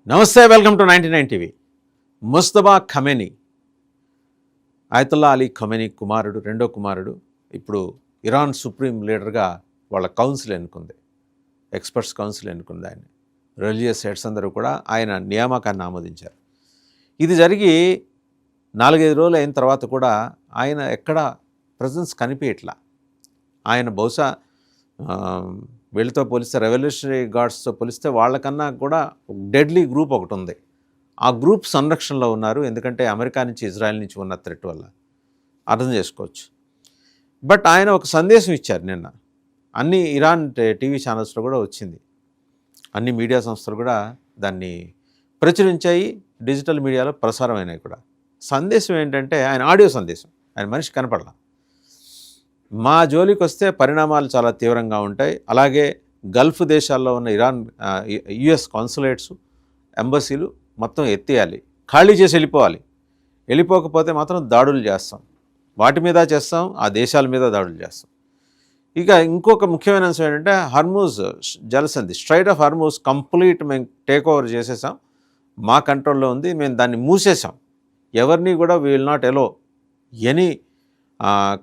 నమస్తే, welcome to 99 TV. Mustafa Khamenei, ఆయతుల్లా Ali Khamenei కుమారుడు, రెండో కుమారుడు, ఇప్పుడు ఇరాన్ సుప్రీం లీడర్గా వాళ్ళ కౌన్సిల్ ఎన్నుకుంది, ఎక్స్పర్ట్స్ కౌన్సిల్ ఎన్నుకుంది. ఆయన రిలీజియస్ హెడ్స్ అందరూ కూడా ఆయన నియామకాన్ని ఆమోదించారు. ఇది జరిగి 4-5 రోజులు అయిన తర్వాత కూడా ఆయన ఎక్కడ ప్రజెన్స్ కనిపించట్లా. ఆయన బహుశా వీళ్ళతో పోలిస్తే, రెవల్యూషనరీ గార్డ్స్తో పోలిస్తే వాళ్ళకన్నా కూడా డెడ్లీ గ్రూప్ ఒకటి ఉంది. ఆ గ్రూప్ సంరక్షణలో ఉన్నారు, ఎందుకంటే అమెరికా నుంచి, ఇజ్రాయెల్ నుంచి ఉన్న థ్రెట్ వల్ల. అర్థం చేసుకోవచ్చు. బట్ ఆయన ఒక సందేశం ఇచ్చారు నిన్న. అన్ని ఇరాన్ టీవీ ఛానల్స్లో కూడా వచ్చింది, అన్ని మీడియా సంస్థలు కూడా దాన్ని ప్రచురించాయి, డిజిటల్ మీడియాలో ప్రసారమైనవి కూడా. సందేశం ఏంటంటే, ఆయన ఆడియో సందేశం, ఆయన మనిషి కనపడలా. మా జోలికి వస్తే పరిణామాలు చాలా తీవ్రంగా ఉంటాయి, అలాగే గల్ఫ్ దేశాల్లో ఉన్న ఇరాన్ యుఎస్ కాన్సులేట్స్, ఎంబసీలు మొత్తం ఎత్తేయాలి, ఖాళీ చేసి వెళ్ళిపోవాలి. వెళ్ళిపోకపోతే మాత్రం దాడులు చేస్తాం, వాటి మీద చేస్తాం, ఆ దేశాల మీద దాడులు చేస్తాం. ఇక ఇంకొక ముఖ్యమైన అంశం ఏంటంటే, హర్మూజ్ జలసంధి, స్ట్రైట్ ఆఫ్ హర్మూజ్ కంప్లీట్ మేము టేక్ ఓవర్ చేసేసాం, మా కంట్రోల్లో ఉంది, మేము దాన్ని మూసేసాం. ఎవరిని కూడా we will not allow any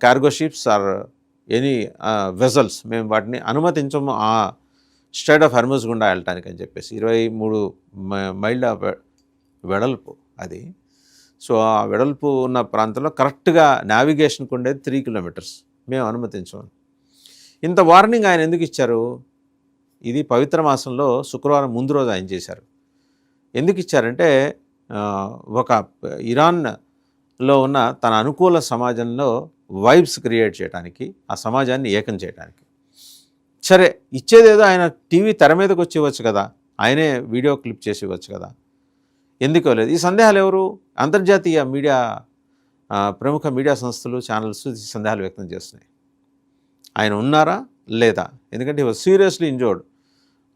cargo ships or any vessels, మేము వాటిని అనుమతించము ఆ స్ట్రైట్ ఆఫ్ హర్మూజ్ గుండా వెళ్ళటానికి అని చెప్పేసి. 23 మైళ్ళ వెడల్పు అది. సో ఆ వెడల్పు ఉన్న ప్రాంతంలో కరెక్ట్గా నావిగేషన్కి ఉండేది 3 కిలోమీటర్స్, మేము అనుమతించము. ఇంత వార్నింగ్ ఆయన ఎందుకు ఇచ్చారు? ఇది పవిత్ర మాసంలో శుక్రవారం ముందు రోజు ఆయన చేశారు. ఎందుకు ఇచ్చారంటే, ఒక ఇరాన్లో ఉన్న తన అనుకూల సమాజంలో వైబ్స్ క్రియేట్ చేయడానికి, ఆ సమాజాన్ని ఏకం చేయడానికి. సరే, ఇచ్చేదేదో ఆయన టీవీ తెర మీదకి వచ్చి ఇవ్వచ్చు కదా, ఆయనే వీడియో క్లిప్ చేసి ఇవ్వచ్చు కదా, ఎందుకో లేదు. ఈ సందేహాలు ఎవరు? అంతర్జాతీయ మీడియా, ప్రముఖ మీడియా సంస్థలు, ఛానల్స్ ఈ సందేహాలు వ్యక్తం చేస్తున్నాయి. ఆయన ఉన్నారా లేదా? ఎందుకంటే ఈ వాజ్ సీరియస్లీ ఇంజోర్డ్.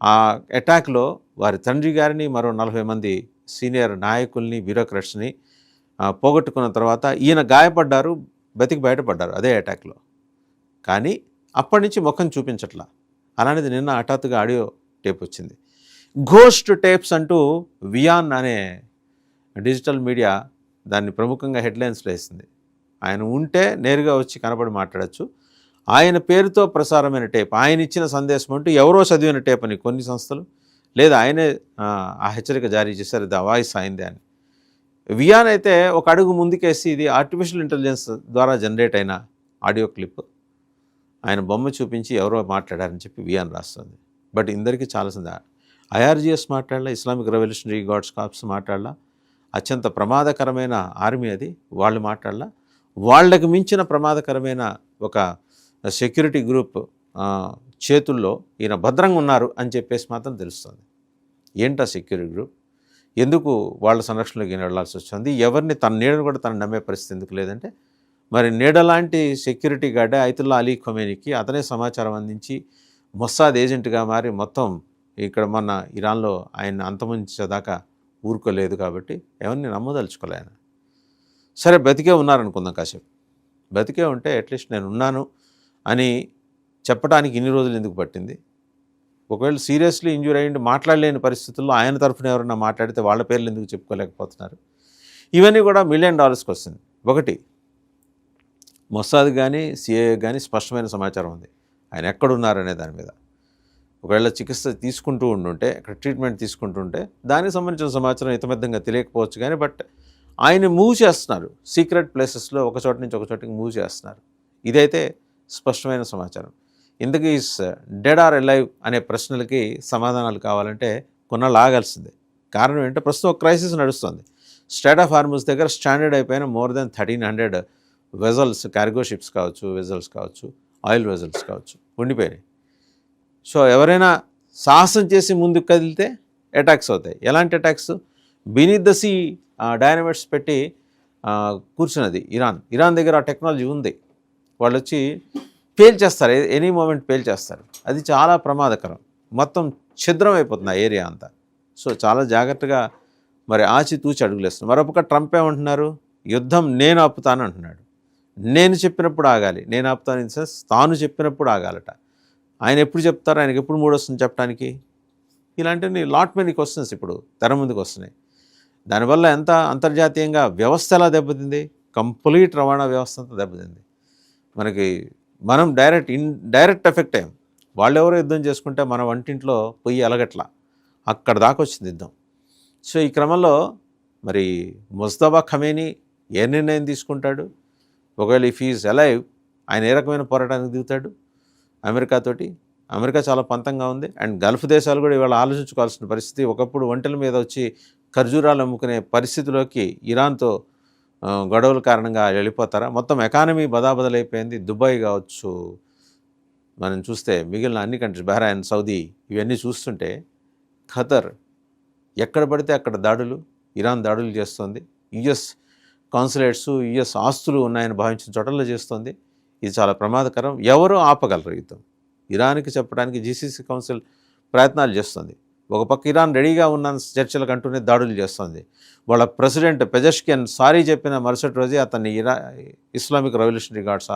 ఆ అటాక్లో వారి తండ్రి గారిని, మరో 40 మంది సీనియర్ నాయకుల్ని, బ్యూరోక్రాట్స్ని పోగొట్టుకున్న తర్వాత ఈయన గాయపడ్డారు, బతికి బయటపడ్డారు అదే అటాక్లో. కానీ అప్పటి నుంచి ముఖం చూపించట్లా. అలాంటిది నిన్న హఠాత్తుగా ఆడియో టేప్ వచ్చింది. ఘోస్ట్ టేప్స్ అంటూ వియాన్ అనే డిజిటల్ మీడియా దాన్ని ప్రముఖంగా హెడ్లైన్స్లో వేసింది. ఆయన ఉంటే నేరుగా వచ్చి కనబడి మాట్లాడచ్చు. ఆయన పేరుతో ప్రసారమైన టేప్, ఆయన ఇచ్చిన సందేశం అంటూ ఎవరో చదివిన టేప్ అని కొన్ని సంస్థలు, లేదా ఆయనే ఆ హెచ్చరిక జారీ చేశారు, ద వాయిస్ అయిందే అని. వియాన్ అయితే ఒక అడుగు ముందుకేసి, ఇది ఆర్టిఫిషియల్ ఇంటెలిజెన్స్ ద్వారా జనరేట్ అయిన ఆడియో క్లిప్, ఆయన బొమ్మ చూపించి ఎవరో మాట్లాడారని చెప్పి వియాన్ రాస్తుంది. బట్ ఇందరికీ చాలా ఐఆర్జిఎస్ మాట్లాడాల, ఇస్లామిక్ రెవల్యూషనరీ గార్డ్స్ కార్ప్స్ మాట్లాడాల, అత్యంత ప్రమాదకరమైన ఆర్మీ అది, వాళ్ళు మాట్లాడాల, వాళ్ళకి మించిన ప్రమాదకరమైన ఒక సెక్యూరిటీ గ్రూప్ చేతుల్లో ఈయన భద్రంగా ఉన్నారు అని చెప్పేసి మాత్రం తెలుస్తుంది. ఏంటా సెక్యూరిటీ గ్రూప్? ఎందుకు వాళ్ళ సంరక్షణలోకి ఈయన వెళ్లాల్సి వచ్చింది? ఎవరిని, తన నీడను కూడా తను నమ్మే పరిస్థితి ఎందుకు లేదంటే, మరి నీడ లాంటి సెక్యూరిటీ గార్డే ఆయతుల్లా అలీ ఖమేనీకి అతనే సమాచారం అందించి మొస్సాద్ ఏజెంట్గా మారి మొత్తం ఇక్కడ మొన్న ఇరాన్లో ఆయన అంతమొంచేదాకా ఊరుకోలేదు. కాబట్టి ఎవరిని నమ్మదలుచుకోలే ఆయన. సరే, బతికే ఉన్నారనుకుందాం, కాసేపు బతికే ఉంటే అట్లీస్ట్ నేను ఉన్నాను అని చెప్పడానికి ఇన్ని రోజులు ఎందుకు పట్టింది? ఒకవేళ సీరియస్లీ ఇంజూర్ అయ్యింది, మాట్లాడలేని పరిస్థితుల్లో ఆయన తరఫున ఎవరైనా మాట్లాడితే వాళ్ళ పేర్లు ఎందుకు చెప్పుకోలేకపోతున్నారు? ఇవన్నీ కూడా $1 మిలియన్ వస్తుంది. ఒకటి, మొస్సాద్ కానీ సిఐఏ కానీ స్పష్టమైన సమాచారం ఉంది ఆయన ఎక్కడున్నారనే దాని మీద. ఒకవేళ చికిత్స తీసుకుంటూ ఉండుంటే, అక్కడ ట్రీట్మెంట్ తీసుకుంటుంటే దానికి సంబంధించిన సమాచారం ఇతమిద్దంగా తెలియకపోవచ్చు కానీ, బట్ ఆయన మూవ్ చేస్తున్నారు సీక్రెట్ ప్లేసెస్లో, ఒక చోట నుంచి ఒక చోటికి మూవ్ చేస్తున్నారు. ఇదైతే స్పష్టమైన సమాచారం. ఇంతకీ డెడ్ ఆర్ అలైవ్ అనే ప్రశ్నలకి సమాధానాలు కావాలంటే కొన్నాళ్ళు ఆగాల్సిందే. కారణం ఏంటంటే, ప్రస్తుతం ఒక క్రైసిస్ నడుస్తుంది. స్ట్రైట్ ఆఫ్ హార్మూజ్ దగ్గర స్టాండర్డ్ అయిపోయిన more than 1300 vessels, cargo ships కావచ్చు, వెజల్స్ కావచ్చు, ఆయిల్ వెజల్స్ కావచ్చు, ఉండిపోయినాయి. సో ఎవరైనా సాహసం చేసి ముందుకు కదిలితే అటాక్స్ అవుతాయి. ఎలాంటి అటాక్స్? బీనీత్ ద సీ డైనమైట్స్ పెట్టి కూర్చున్నది ఇరాన్ దగ్గర ఆ టెక్నాలజీ ఉంది. వాళ్ళు వచ్చి పేల్చేస్తారు, ఎనీ మూమెంట్ పేల్చేస్తారు. అది చాలా ప్రమాదకరం, మొత్తం ఛిద్రం అయిపోతుంది ఆ ఏరియా అంతా. సో చాలా జాగ్రత్తగా మరి ఆచితూచి అడుగులేస్తున్నారు. మరొక ట్రంప్ ఏమంటున్నారు? యుద్ధం నేను ఆపుతాను అంటున్నాడు. నేను చెప్పినప్పుడు ఆగాలి, నేను ఆపుతాను ఇన్ సెన్స్ తాను చెప్పినప్పుడు ఆగాలట. ఆయన ఎప్పుడు చెప్తారు? ఆయనకి ఎప్పుడు మూడు వస్తుంది చెప్పడానికి? ఇలాంటివి లాట్ మెనీ క్వశ్చన్స్ ఇప్పుడు తెర ముందుకు వస్తున్నాయి. దానివల్ల ఎంత అంతర్జాతీయంగా వ్యవస్థ ఎలా దెబ్బతింది, కంప్లీట్ రవాణా వ్యవస్థ అంతా దెబ్బతింది. మనం డైరెక్ట్ ఎఫెక్ట్ అయ్యాం. వాళ్ళెవరో యుద్ధం చేసుకుంటే మన వంటింట్లో పొయ్యి ఎలగట్ల, అక్కడ దాకా వచ్చింది యుద్ధం. సో ఈ క్రమంలో మరి ముస్తఫా ఖమేనీ ఏ నిర్ణయం తీసుకుంటాడు, ఒకవేళ ఇఫ్ ఈజ్ అలైవ్ ఆయన ఏ రకమైన పోరాటానికి దిగుతాడు అమెరికాతోటి. అమెరికా చాలా పంతంగా ఉంది. అండ్ గల్ఫ్ దేశాలు కూడా ఇవాళ ఆలోచించుకోవాల్సిన పరిస్థితి. ఒకప్పుడు ఒంటెల మీద వచ్చి ఖర్జూరాలు అమ్ముకునే పరిస్థితిలోకి ఇరాన్తో గొడవల కారణంగా వెళ్ళిపోతారా? మొత్తం ఎకానమీ బదాబదలైపోయింది. దుబాయ్ కావచ్చు, మనం చూస్తే మిగిలిన అన్ని కంట్రీస్, బహ్రెయిన్, సౌదీ, ఇవన్నీ చూస్తుంటే ఖతర్ ఎక్కడ పడితే అక్కడ దాడులు, ఇరాన్ దాడులు చేస్తుంది. యుఎస్ కాన్సులేట్స్, యుఎస్ ఆస్తులు ఉన్నాయని భావించిన చోటల్లో చేస్తుంది. ఇది చాలా ప్రమాదకరం. ఎవరు ఆపగలరు యుద్ధం? ఇరాన్కి చెప్పడానికి జీసీసీ కౌన్సిల్ ప్రయత్నాలు చేస్తుంది. ఒక పక్క ఇరాన్ రెడీగా ఉన్న చర్చలకు అంటూనే దాడులు చేస్తుంది. వాళ్ళ ప్రెసిడెంట్ పెజెష్కియన్ సారీ చెప్పిన మరుసటి రోజే అతన్ని Islamic revolutionary guards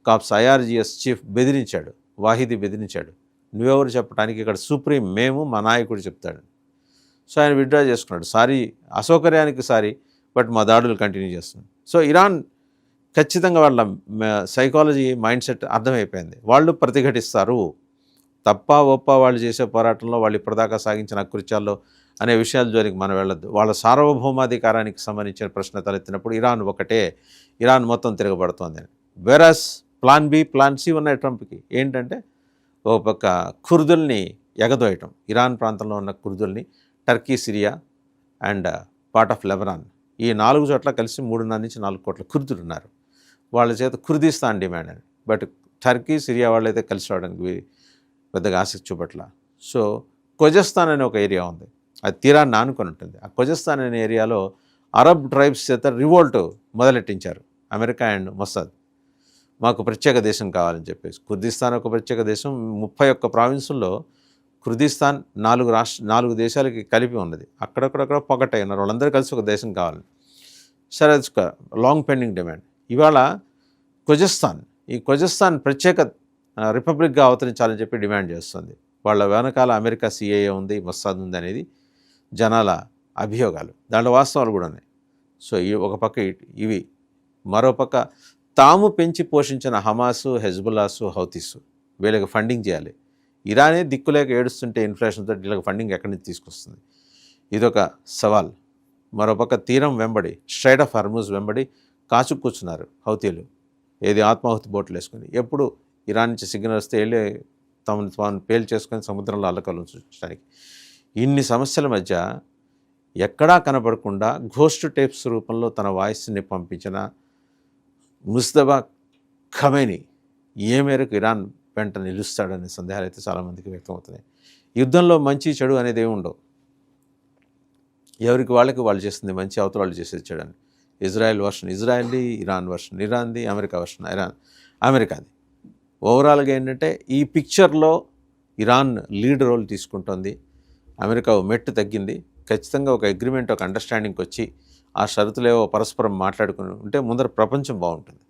corps IRGC chief బెదిరించాడు, వాహిదీ బెదిరించాడు. నువ్వెవరు చెప్పడానికి, ఇక్కడ సుప్రీం మేము, మా నాయకుడు చెప్తాడు. సో ఆయన విత్డ్రా చేసుకున్నాడు. సారీ, అసౌకర్యానికి సారీ, బట్ మా దాడులు కంటిన్యూ చేస్తుంది. సో ఇరాన్ ఖచ్చితంగా వాళ్ళ సైకాలజీ, మైండ్ సెట్ అర్థమైపోయింది. వాళ్ళు ప్రతిఘటిస్తారు. తప్ప ఒప్ప వాళ్ళు చేసే పోరాటంలో, వాళ్ళు ఇప్పటిదాకా సాగించిన అకృత్యాల్లో అనే విషయాల జోలికి మనం వెళ్ళొద్దు. వాళ్ళ సార్వభౌమాధికారానికి సంబంధించిన ప్రశ్న తలెత్తినప్పుడు ఇరాన్ ఒకటే, ఇరాన్ మొత్తం తిరగబడుతోంది. వెరస్ ప్లాన్ బి, ప్లాన్ సి ఉన్నాయి ట్రంప్కి. ఏంటంటే ఒక పక్క కుర్దుల్ని ఎగదోయటం, ఇరాన్ ప్రాంతంలో ఉన్న కుర్దుల్ని, Turkey, Syria and part of Lebanon, ఈ 4 చోట్ల కలిసి 3.5 నుంచి 4 కోట్ల కుర్దులు ఉన్నారు. వాళ్ళ చేత కుర్దిస్తాన్ డిమాండ్ అని. బట్ టర్కీ, సిరియా వాళ్ళైతే కలిసి రావడానికి పెద్దగా ఆసక్తి చూపట్ల. సో ఖొజస్థాన్ అనే ఒక ఏరియా ఉంది, అది తీరాన్ని ఆనుకొని ఉంటుంది. ఆ ఖొజస్థాన్ అనే ఏరియాలో అరబ్ ట్రైబ్స్ చేత రివోల్ట్ మొదలెట్టించారు అమెరికా అండ్ మొసాద్. మాకు ప్రత్యేక దేశం కావాలని చెప్పేసి. కుర్దిస్తాన్ ఒక ప్రత్యేక దేశం. 31 ప్రావిన్సుల్లో కుర్దిస్తాన్ 4 దేశాలకి కలిపి ఉన్నది. అక్కడక్కడ పొగట్టయి ఉన్నారు. వాళ్ళందరూ కలిసి ఒక దేశం కావాలని. సరే, అది లాంగ్ పెండింగ్ డిమాండ్. ఇవాళ ఈ ఖొజస్థాన్ ప్రత్యేక రిపబ్లిక్గా అవతరించాలని చెప్పి డిమాండ్ చేస్తుంది. వాళ్ళ వెనకాల అమెరికా సిఐఏ ఉంది, మొస్సాద్ ఉంది అనేది జనాల అభియోగాలు. దాంట్లో వాస్తవాలు కూడా ఉన్నాయి. సో ఒక పక్క ఇవి, మరోపక్క తాము పెంచి పోషించిన హమాసు, హెజ్బుల్లాసు, హౌతీసు, వీళ్ళకి ఫండింగ్ చేయాలి. ఇరానే దిక్కులేక ఏడుస్తుంటే ఇన్ఫ్లేషన్తో వీళ్ళకి ఫండింగ్ ఎక్కడి నుంచి తీసుకొస్తుంది? ఇదొక సవాల్. మరోపక్క తీరం వెంబడి, స్ట్రైట్ ఆఫ్ హర్మూజ్ వెంబడి కాచు కూర్చున్నారు హౌతీలు, ఏది ఆత్మాహుతి బోట్లు వేసుకొని. ఎప్పుడు ఇరాన్ నుంచి సిగ్నల్ వస్తే వెళ్ళి తాను పేలు చేసుకొని సముద్రంలో అల్లకలను సృష్టించడానికి. ఇన్ని సమస్యల మధ్య ఎక్కడా కనపడకుండా ఘోస్ట్ టేప్స్ రూపంలో తన వాయిస్ని పంపించిన ముస్తఫా ఖమేనీ ఏ మేరకు ఇరాన్ వెంట నిలుస్తాడనే సందేహాలు అయితే చాలామందికి వ్యక్తమవుతున్నాయి. యుద్ధంలో మంచి చెడు అనేది ఏమి ఉండవు. ఎవరికి వాళ్ళు చేస్తుంది మంచి, అవతల వాళ్ళు చేసేది చెడు అని. ఇజ్రాయెల్ వర్షన్ ఇజ్రాయెల్ది, ఇరాన్ వర్షన్ ఇరాన్ది, అమెరికా వర్షన్ అమెరికాది. ఓవరాల్గా ఏంటంటే ఈ పిక్చర్లో ఇరాన్ లీడ్ రోల్ తీసుకుంటుంది. అమెరికా మెట్టు తగ్గింది. ఖచ్చితంగా ఒక అగ్రిమెంట్, ఒక అండర్స్టాండింగ్కి వచ్చి ఆ షరతులేవో పరస్పరం మాట్లాడుకుని ఉంటే ముందర ప్రపంచం బాగుంటుంది.